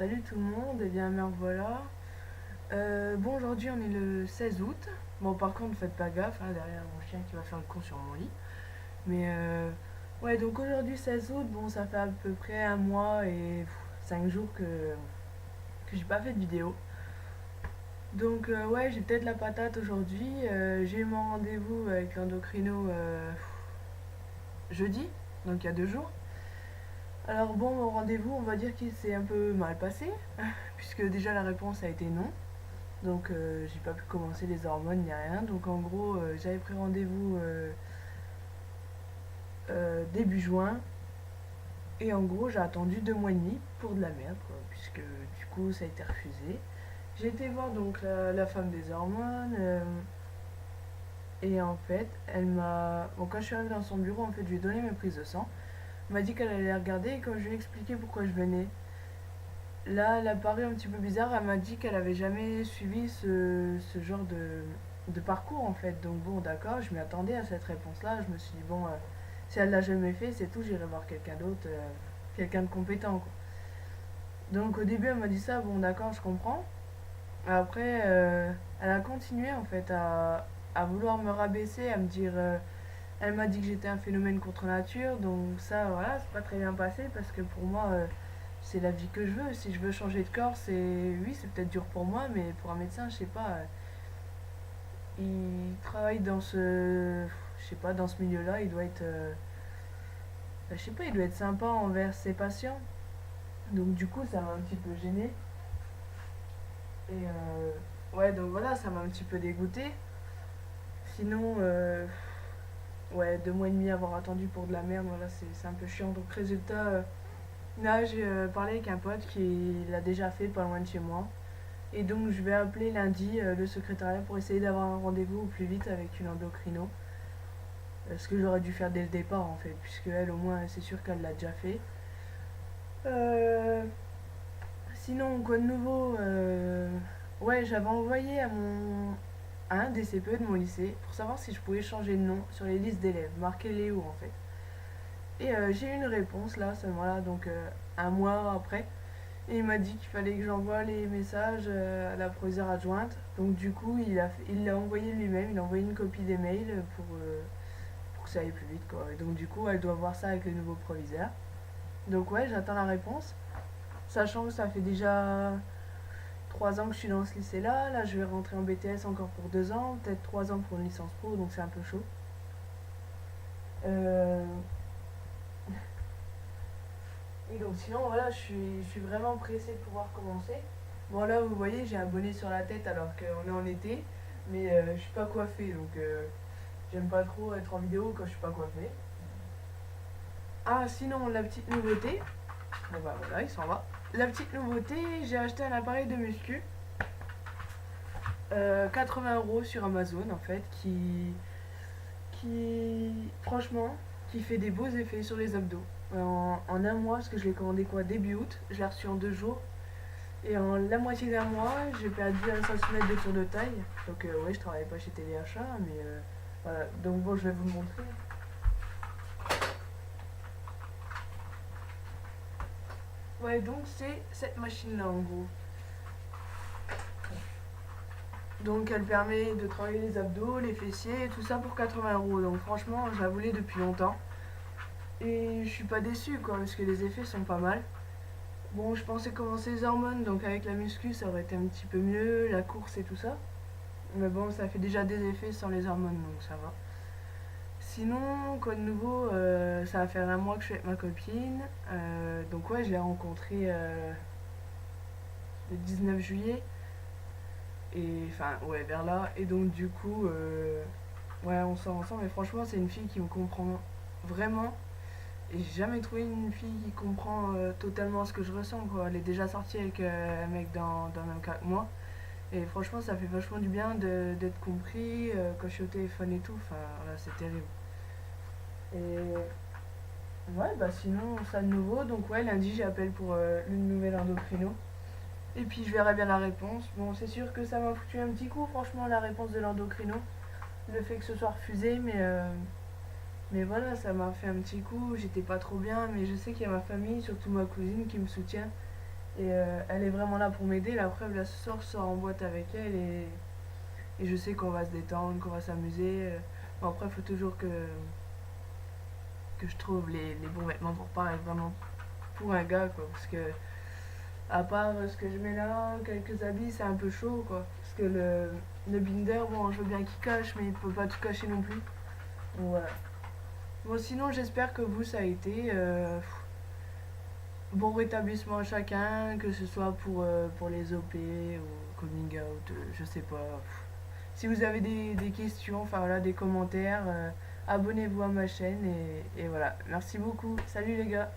Salut tout le monde, et bien me revoilà. Bon, aujourd'hui on est le 16 août. Bon, par contre, faites pas gaffe, hein, derrière mon chien qui va faire le con sur mon lit. Mais ouais, donc aujourd'hui 16 août, bon, ça fait à peu près un mois et 5 jours que j'ai pas fait de vidéo. Donc ouais, j'ai peut-être la patate aujourd'hui. J'ai eu mon rendez-vous avec l'endocrino jeudi, donc il y a 2 jours. Alors bon, mon rendez-vous, on va dire qu'il s'est un peu mal passé, puisque déjà la réponse a été non. Donc j'ai pas pu commencer les hormones ni rien. Donc en gros, j'avais pris rendez-vous début juin. Et en gros, j'ai attendu 2 mois et demi pour de la merde, quoi, puisque du coup, ça a été refusé. J'ai été voir donc la femme des hormones. Et en fait, elle m'a. Bon, quand je suis arrivée dans son bureau, en fait, je lui ai donné mes prises de sang. Elle m'a dit qu'elle allait les regarder et quand je lui ai expliqué pourquoi je venais, là, elle a paru un petit peu bizarre. Elle m'a dit qu'elle avait jamais suivi ce genre de parcours en fait. Donc bon, d'accord, je m'y attendais à cette réponse-là. Je me suis dit, bon, si elle l'a jamais fait, c'est tout, j'irai voir quelqu'un d'autre, quelqu'un de compétent, quoi. Donc au début, elle m'a dit ça, bon, d'accord, je comprends. Après, elle a continué en fait à vouloir me rabaisser, à me dire. Elle m'a dit que j'étais un phénomène contre nature, donc ça, voilà, c'est pas très bien passé parce que pour moi, c'est la vie que je veux. Si je veux changer de corps, c'est oui, c'est peut-être dur pour moi, mais pour un médecin, je sais pas, il travaille dans je sais pas, dans ce milieu-là, il doit être, je sais pas, il doit être sympa envers ses patients. Donc du coup, ça m'a un petit peu gêné. Et ouais, donc voilà, ça m'a un petit peu dégoûté. Sinon, ouais, 2 mois et demi à avoir attendu pour de la merde, voilà, c'est un peu chiant. Donc résultat, là, j'ai parlé avec un pote qui l'a déjà fait pas loin de chez moi. Et donc, je vais appeler lundi le secrétariat pour essayer d'avoir un rendez-vous au plus vite avec une endocrino. Ce que j'aurais dû faire dès le départ, en fait, puisque elle, au moins, c'est sûr qu'elle l'a déjà fait. Euh, Sinon, quoi de nouveau ouais, j'avais envoyé à un des CPE de mon lycée pour savoir si je pouvais changer de nom sur les listes d'élèves, marquer Léo, en fait. Et j'ai eu une réponse là, seulement là, donc un mois après. Et il m'a dit qu'il fallait que j'envoie les messages à la proviseure adjointe. Donc du coup, il l'a envoyé lui-même, il a envoyé une copie des mails pour que ça aille plus vite, quoi. Et donc du coup, elle doit voir ça avec le nouveau proviseur. Donc ouais, j'attends la réponse. Sachant que ça fait déjà 3 ans que je suis dans ce lycée-là. Là, je vais rentrer en BTS encore pour 2 ans, peut-être 3 ans pour une licence pro, donc c'est un peu chaud. Euh, Et donc sinon, voilà, je suis vraiment pressée de pouvoir commencer. Bon là, vous voyez, j'ai un bonnet sur la tête alors qu'on est en été, mais je suis pas coiffée, donc j'aime pas trop être en vidéo quand je suis pas coiffée. Ah, sinon, la petite nouveauté, bon bah voilà, il s'en va. La petite nouveauté, j'ai acheté un appareil de muscu, 80 € sur Amazon en fait, franchement, qui fait des beaux effets sur les abdos. En un mois, parce que je l'ai commandé quoi, début août, je l'ai reçu en 2 jours. Et en la moitié d'un mois, j'ai perdu 1 cm de tour de taille. Donc ouais, je travaillais pas chez Téléachat, mais voilà. Donc bon, je vais vous le montrer. Ouais, donc c'est cette machine-là en gros. Donc elle permet de travailler les abdos, les fessiers, tout ça pour 80 €. Donc franchement, je la voulais depuis longtemps. Et je suis pas déçue quoi, parce que les effets sont pas mal. Bon, je pensais commencer les hormones, donc avec la muscu, ça aurait été un petit peu mieux, la course et tout ça. Mais bon, ça fait déjà des effets sans les hormones, donc ça va. Sinon, quoi de nouveau, ça va faire un mois que je suis avec ma copine. Donc ouais, je l'ai rencontrée le 19 juillet. Et enfin, ouais, vers là. Et donc du coup, ouais, on sort ensemble. Et franchement, c'est une fille qui me comprend vraiment. Et j'ai jamais trouvé une fille qui comprend totalement ce que je ressens, quoi. Elle est déjà sortie avec un mec dans le même cas que moi. Et franchement, ça fait vachement du bien d'être compris quand je suis au téléphone et tout. Enfin, voilà, c'est terrible. Et ouais, bah sinon, ça de nouveau. Donc ouais, lundi, j'appelle pour une nouvelle endocrino. Et puis je verrai bien la réponse. Bon, c'est sûr que ça m'a foutu un petit coup, franchement, la réponse de l'endocrino. Le fait que ce soit refusé, mais voilà, ça m'a fait un petit coup. J'étais pas trop bien, mais je sais qu'il y a ma famille, surtout ma cousine, qui me soutient. Et elle est vraiment là pour m'aider. La preuve, là, ce soir, je sors en boîte avec elle et je sais qu'on va se détendre, qu'on va s'amuser. Bon, après, il faut toujours que je trouve les bons vêtements pour pas être vraiment pour un gars, quoi. Parce que, à part ce que je mets là, quelques habits, c'est un peu chaud, quoi. Parce que le binder, bon, je veux bien qu'il cache, mais il peut pas tout cacher non plus. Donc voilà. Bon, sinon, j'espère que vous, ça a été. Bon rétablissement à chacun, que ce soit pour les OP ou coming out, je sais pas. Si vous avez des questions, enfin voilà, des commentaires, abonnez-vous à ma chaîne et voilà. Merci beaucoup. Salut les gars.